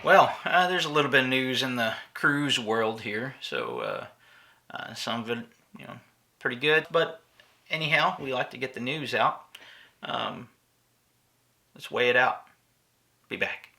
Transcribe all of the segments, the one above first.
Well, there's a little bit of news in the cruise world here, so some of it, pretty good. But anyhow, we like to get the news out. Um, let's weigh it out. Be back.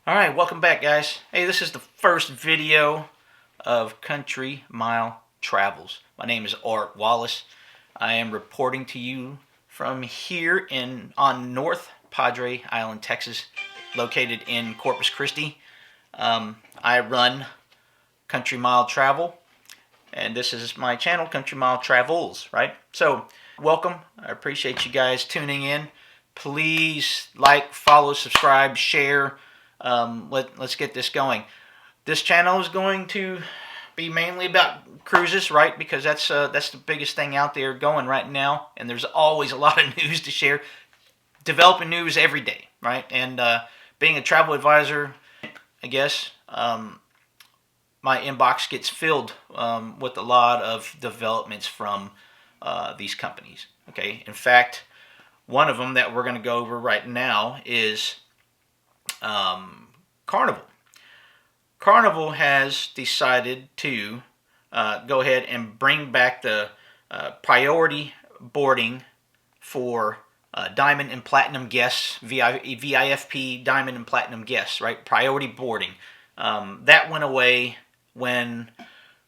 All right, welcome back, guys. Hey, this is the first video of Country Mile Travels. My name is Art Wallace. I am reporting to you from here on North Padre Island, Texas, located in Corpus Christi. I run Country Mile Travel, and this is my channel, Country Mile Travels, right? So, welcome. I appreciate you guys tuning in. Please like, follow, subscribe, share. Let's get this going. This channel is going to be mainly about cruises, right? Because that's the biggest thing out there going right now, and there's always a lot of news to share. Developing news every day, right? And being a travel advisor, I guess my inbox gets filled with a lot of developments from these companies. Okay, in fact, one of them that we're going to go over right now is Carnival. Carnival has decided to go ahead and bring back the priority boarding for Diamond and Platinum guests, VIFP Diamond and Platinum guests, right? Priority boarding. That went away when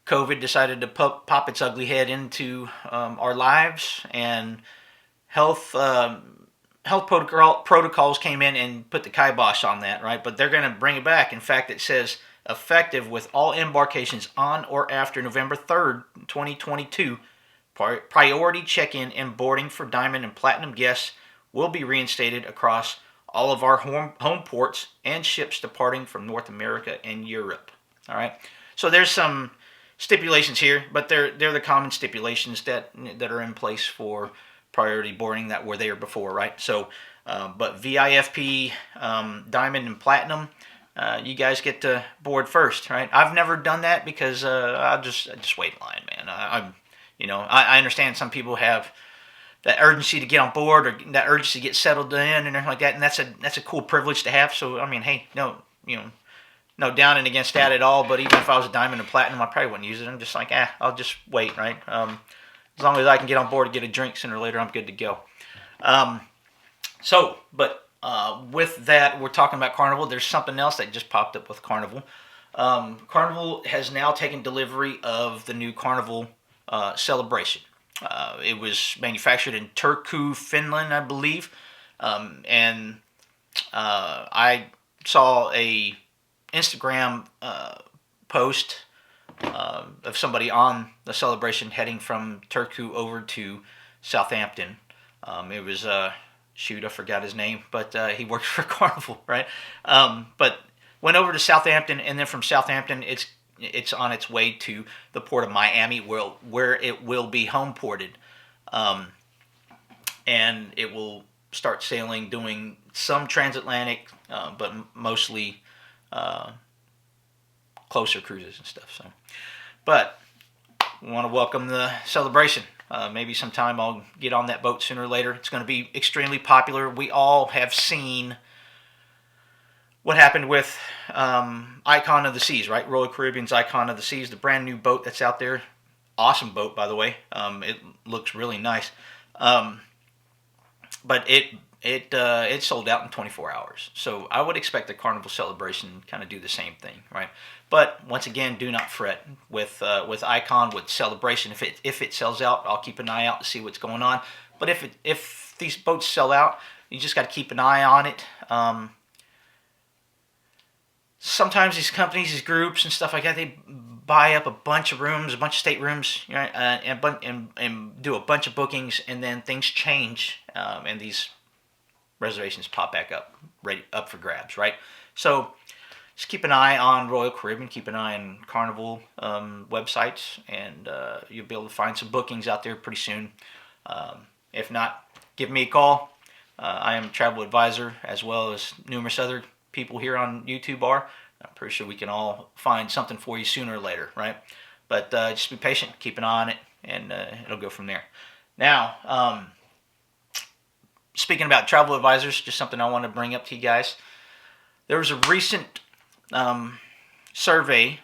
COVID decided to pop its ugly head into our lives, and health protocols came in and put the kibosh on that, right? But they're going to bring it back. In fact, it says effective with all embarkations on or after November 3rd, 2022, priority check-in and boarding for Diamond and Platinum guests will be reinstated across all of our home ports and ships departing from North America and Europe. All right. So there's some stipulations here, but they're the common stipulations that are in place for priority boarding that were there before, right? So, but VIFP, Diamond and Platinum, you guys get to board first, right? I've never done that because I just wait in line, man. I understand some people have that urgency to get on board or that urgency to get settled in and everything like that, and that's a cool privilege to have. So, I mean, hey, no down and against that at all. But even if I was a Diamond and Platinum, I probably wouldn't use it. I'm just like, I'll just wait, right? As long as I can get on board and get a drink sooner or later, I'm good to go. With that, we're talking about Carnival. There's something else that just popped up with Carnival. Carnival has now taken delivery of the new Carnival Celebration. It was manufactured in Turku, Finland, I believe. And I saw a Instagram post of somebody on the Celebration heading from Turku over to Southampton. It was I forgot his name, but he worked for Carnival, right? But went over to Southampton, and then from Southampton, it's on its way to the port of Miami, where it will be home ported, and it will start sailing, doing some transatlantic, but mostly closer cruises and stuff. So, but we want to welcome the Celebration. Maybe sometime I'll get on that boat sooner or later. It's going to be extremely popular. We all have seen what happened with Icon of the Seas, right? Royal Caribbean's Icon of the Seas, the brand new boat that's out there. Awesome boat, by the way. It looks really nice. But it sold out in 24 hours. So I would expect the Carnival Celebration kind of do the same thing, right? But once again, do not fret with Icon, with Celebration. If it sells out, I'll keep an eye out to see what's going on. But if these boats sell out, you just got to keep an eye on it. Sometimes these companies, these groups and stuff like that, they buy up a bunch of rooms, a bunch of staterooms, right, and do a bunch of bookings, and then things change, and these reservations pop back up, ready up for grabs, right? So just keep an eye on Royal Caribbean, keep an eye on Carnival websites, and you'll be able to find some bookings out there pretty soon. If not, give me a call. I am a travel advisor, as well as numerous other people here on YouTube are. I'm pretty sure we can all find something for you sooner or later, right? But just be patient, keep an eye on it, and it'll go from there. Now, speaking about travel advisors, just something I want to bring up to you guys. There was a recent survey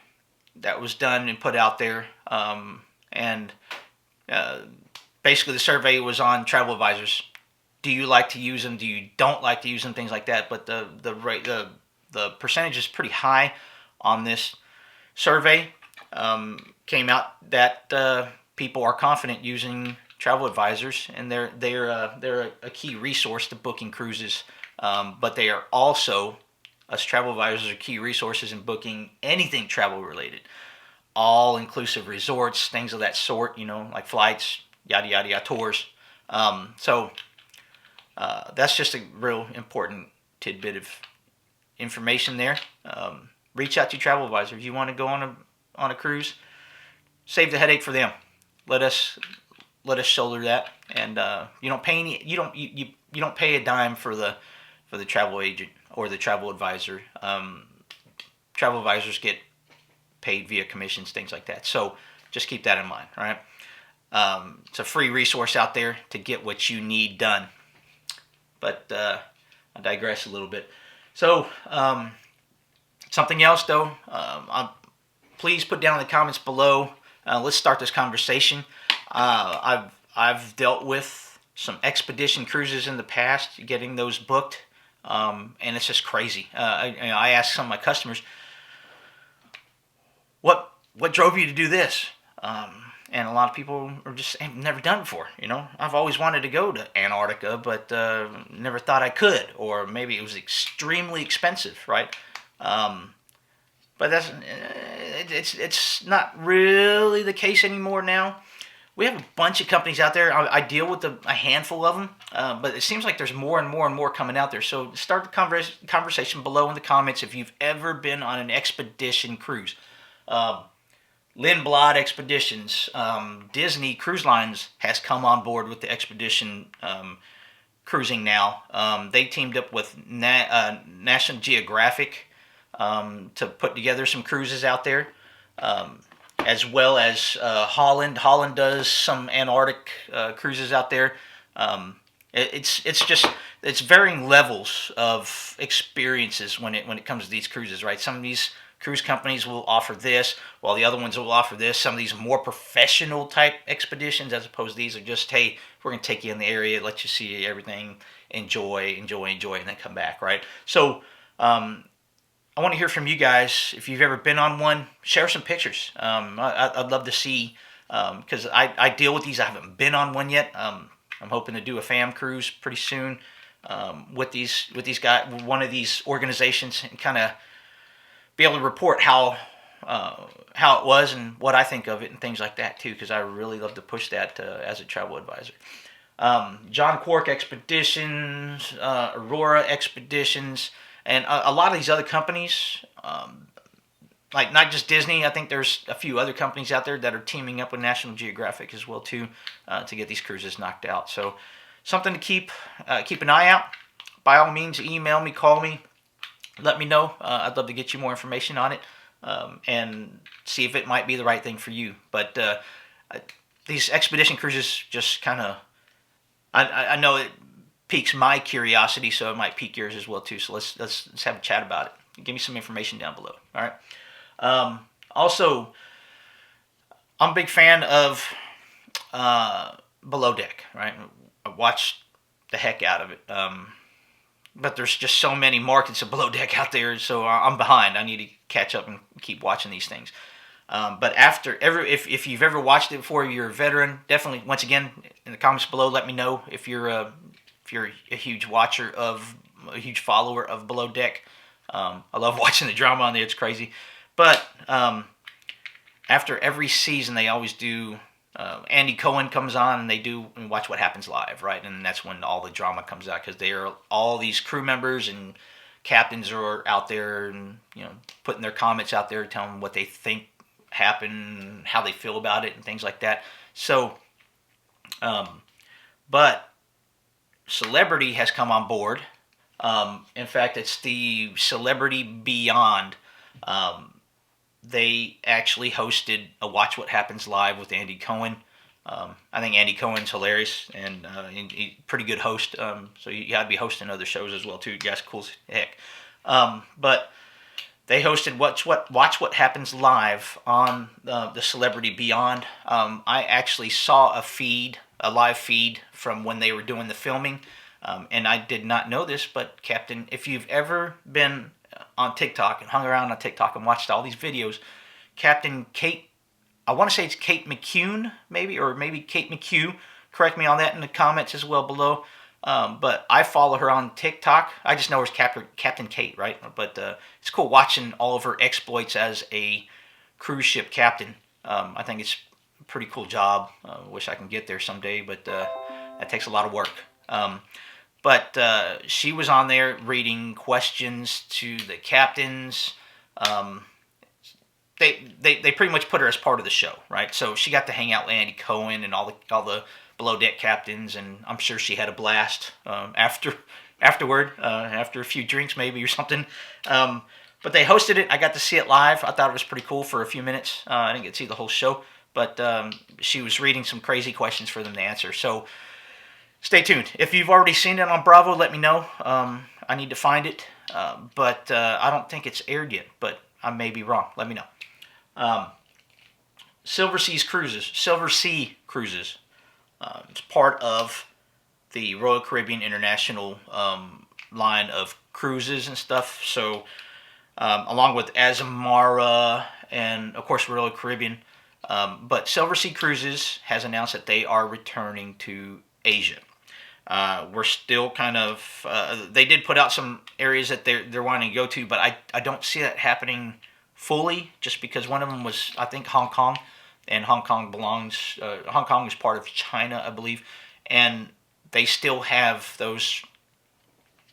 that was done and put out there, and basically the survey was on travel advisors. Do you like to use them? Do you don't like to use them? Things like that. But the percentage is pretty high on this survey. Came out that people are confident using travel advisors, and they're a key resource to booking cruises. But they are also, us travel advisors are key resources in booking anything travel related, all inclusive resorts, things of that sort. Like flights, yada yada yada, tours. So that's just a real important tidbit of information there. Reach out to your travel advisor if you want to go on a cruise. Save the headache for them. Let us shoulder that, and you don't pay you don't pay a dime for the travel agent or the travel advisor. Travel advisors get paid via commissions, things like that. So just keep that in mind. All right. It's a free resource out there to get what you need done. But I digress a little bit. So something else though, please put down in the comments below. Let's start this conversation. I've dealt with some expedition cruises in the past, getting those booked, and it's just crazy. I ask some of my customers, what drove you to do this? And a lot of people are just have never done it before. I've always wanted to go to Antarctica, but never thought I could, or maybe it was extremely expensive, right? But it's not really the case anymore now. We have a bunch of companies out there. I deal with a handful of them, but it seems like there's more and more and more coming out there. So start the conversation below in the comments if you've ever been on an expedition cruise. Lindblad Expeditions, Disney Cruise Lines has come on board with the expedition cruising now. They teamed up with National Geographic to put together some cruises out there, as well as Holland. Holland does some Antarctic cruises out there. It's varying levels of experiences when it comes to these cruises, right? Some of these cruise companies will offer this, while the other ones will offer this. Some of these more professional type expeditions, as opposed to these are just, hey, we're going to take you in the area, let you see everything, enjoy, and then come back, right? So I want to hear from you guys. If you've ever been on one, share some pictures. I'd love to see, because I deal with these. I haven't been on one yet. I'm hoping to do a fam cruise pretty soon with these guys, one of these organizations, and kind of be able to report how it was and what I think of it and things like that too, because I really love to push that as a travel advisor. John Quark Expeditions, Aurora Expeditions, and a lot of these other companies, like not just Disney. I think there's a few other companies out there that are teaming up with National Geographic as well too, to get these cruises knocked out. So something to keep an eye out. By all means, email me, call me. Let me know. I'd love to get you more information on it and see if it might be the right thing for you. But these expedition cruises just kind of, I know it piques my curiosity, so it might pique yours as well too. So let's have a chat about it. Give me some information down below. All right. Also, I'm a big fan of Below Deck. Right. I watched the heck out of it. But there's just so many markets of Below Deck out there, so I'm behind. I need to catch up and keep watching these things. But if you've ever watched it before, you're a veteran, definitely, once again, in the comments below, let me know if you're a huge watcher a huge follower of Below Deck. I love watching the drama on there. It's crazy. But after every season, they always do. Andy Cohen comes on and watch what happens live, right? And that's when all the drama comes out, because all these crew members and captains are out there and putting their comments out there, telling what they think happened, how they feel about it, and things like that. So, but celebrity has come on board. In fact, it's the Celebrity Beyond. They actually hosted a Watch What Happens Live with Andy Cohen. I think Andy Cohen's hilarious and he's a pretty good host. So you got to be hosting other shows as well too. You guys cool as heck. But they hosted Watch What Happens Live on the Celebrity Beyond. I actually saw a live feed from when they were doing the filming, and I did not know this, but Captain, if you've ever been on TikTok and hung around on TikTok and watched all these videos, Captain Kate, I want to say it's Kate McCune, or maybe Kate McHugh. Correct me on that in the comments as well below. But I follow her on TikTok. I just know her as Captain Kate, right? But it's cool watching all of her exploits as a cruise ship captain. I think it's a pretty cool job. Wish I can get there someday, but that takes a lot of work. But she was on there reading questions to the captains. They pretty much put her as part of the show, right? So she got to hang out with Andy Cohen and all the below deck captains, and I'm sure she had a blast afterward, after a few drinks maybe or something. But they hosted it. I got to see it live. I thought it was pretty cool for a few minutes. I didn't get to see the whole show, but she was reading some crazy questions for them to answer. So stay tuned. If you've already seen it on Bravo, let me know. I need to find it, but I don't think it's aired yet, but I may be wrong. Let me know. Silversea Cruises. It's part of the Royal Caribbean International line of cruises and stuff. So, along with Azamara and, of course, Royal Caribbean. But Silversea Cruises has announced that they are returning to Asia. We're still kind of... they did put out some areas that they're wanting to go to, but I don't see that happening fully, just because one of them was, I think, Hong Kong. And Hong Kong is part of China, I believe, and they still have those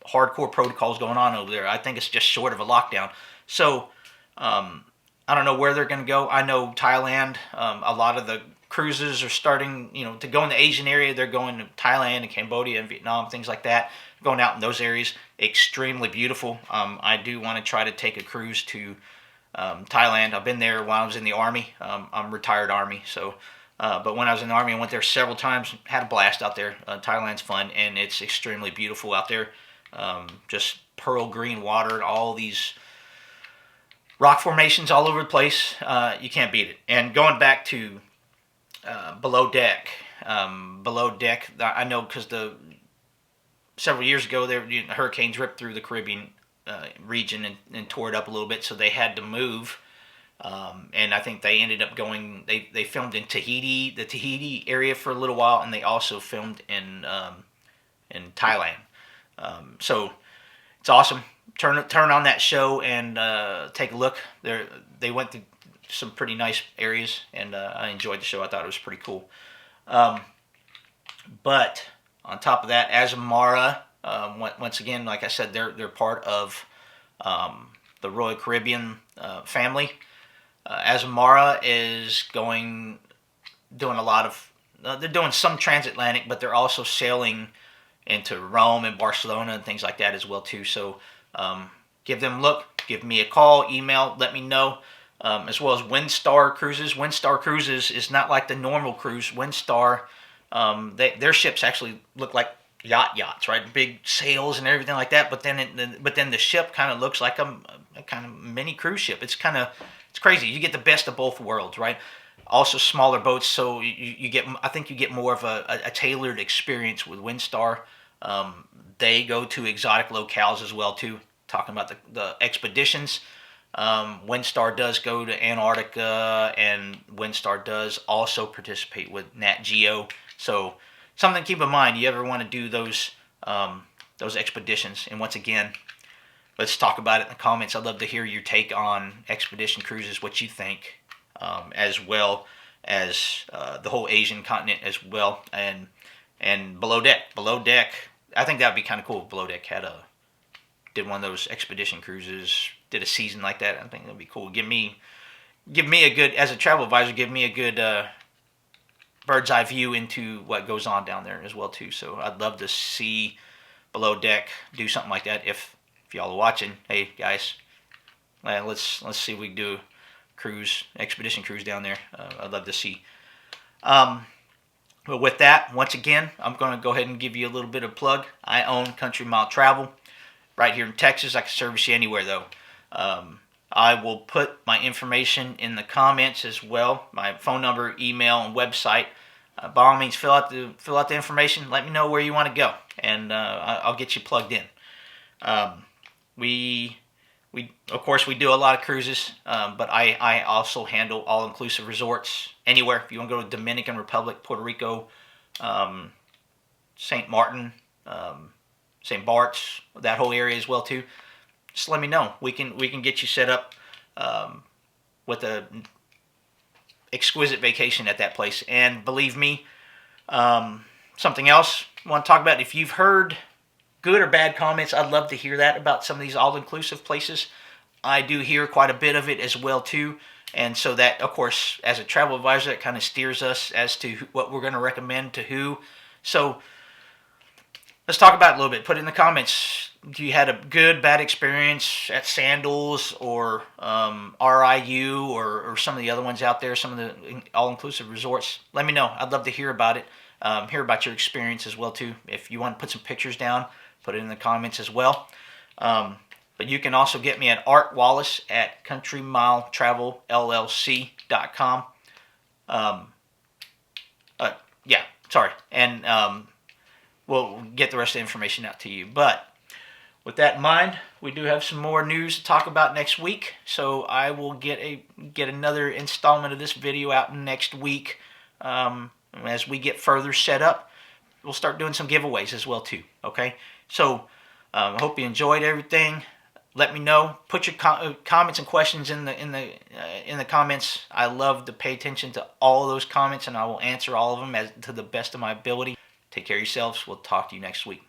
hardcore protocols going on over there. I think it's just short of a lockdown. So I don't know where they're going to go. I know Thailand. A lot of the cruises are starting, to go in the Asian area. They're going to Thailand and Cambodia and Vietnam, things like that. Going out in those areas, extremely beautiful. I do want to try to take a cruise to Thailand. I've been there while I was in the Army. I'm retired Army, so but when I was in the Army, I went there several times. Had a blast out there. Thailand's fun, and it's extremely beautiful out there. Just pearl green water, all these rock formations all over the place. You can't beat it. And going back to below deck, I know because several years ago, hurricanes ripped through the Caribbean region and tore it up a little bit, so they had to move. And I think they ended up going. They filmed in Tahiti, the Tahiti area, for a little while, and they also filmed in Thailand. So it's awesome. Turn on that show and take a look. They went to some pretty nice areas, and I enjoyed the show. I thought it was pretty cool. But on top of that, Azamara, once again, like I said, they're part of the Royal Caribbean family. Azamara is doing a lot of. They're doing some transatlantic, but they're also sailing into Rome and Barcelona and things like that as well too. So give them a look. Give me a call, email, let me know. As well as Windstar Cruises. Windstar Cruises is not like the normal cruise. Windstar, their ships actually look like yachts, right? Big sails and everything like that. But then the ship kind of looks like a kind of mini cruise ship. It's crazy. You get the best of both worlds, right? Also smaller boats, so I think you get more of a tailored experience with Windstar. They go to exotic locales as well too. Talking about the expeditions. Windstar does go to Antarctica, and Windstar does also participate with Nat Geo. So something to keep in mind. You ever want to do those expeditions? And once again, let's talk about it in the comments. I'd love to hear your take on expedition cruises, what you think, as well as the whole Asian continent as well, and below deck. Below deck, I think that would be kind of cool. If Below Deck did one of those expedition cruises, did a season like that. I think that'd be cool. Give me a good, as a travel advisor, give me a good bird's eye view into what goes on down there as well too. So I'd love to see below deck, do something like that. If y'all are watching, hey guys, let's see if we can do a cruise, expedition cruise down there. I'd love to see. But with that, once again, I'm going to go ahead and give you a little bit of plug. I own Country Mile Travel right here in Texas. I can service you anywhere though. I will put my information in the comments as well. My phone number, email, and website. By all means, fill out the information. Let me know where you want to go, and I'll get you plugged in. We of course we do a lot of cruises, but I also handle all-inclusive resorts anywhere. If you want to go to Dominican Republic, Puerto Rico, St. Martin, St. Bart's, that whole area as well too, just let me know. We can get you set up with a exquisite vacation at that place. And believe me, something else I want to talk about, if you've heard good or bad comments, I'd love to hear that about some of these all-inclusive places. I do hear quite a bit of it as well too, and so that, of course, as a travel advisor, that kind of steers us as to what we're going to recommend to who. So let's talk about it a little bit. Put it in the comments. Do you had a good, bad experience at Sandals or RIU or some of the other ones out there, some of the all-inclusive resorts? Let me know. I'd love to hear about it, hear about your experience as well too. If you want to put some pictures down, put it in the comments as well. But you can also get me at Art Wallace at countrymiletravelllc.com. Yeah, sorry. And we'll get the rest of the information out to you. But with that in mind, we do have some more news to talk about next week. So I will get another installment of this video out next week. As we get further set up, we'll start doing some giveaways as well too. Okay, so I hope you enjoyed everything. Let me know. Put your comments and questions in the comments. I love to pay attention to all of those comments, and I will answer all of them to the best of my ability. Take care of yourselves. We'll talk to you next week.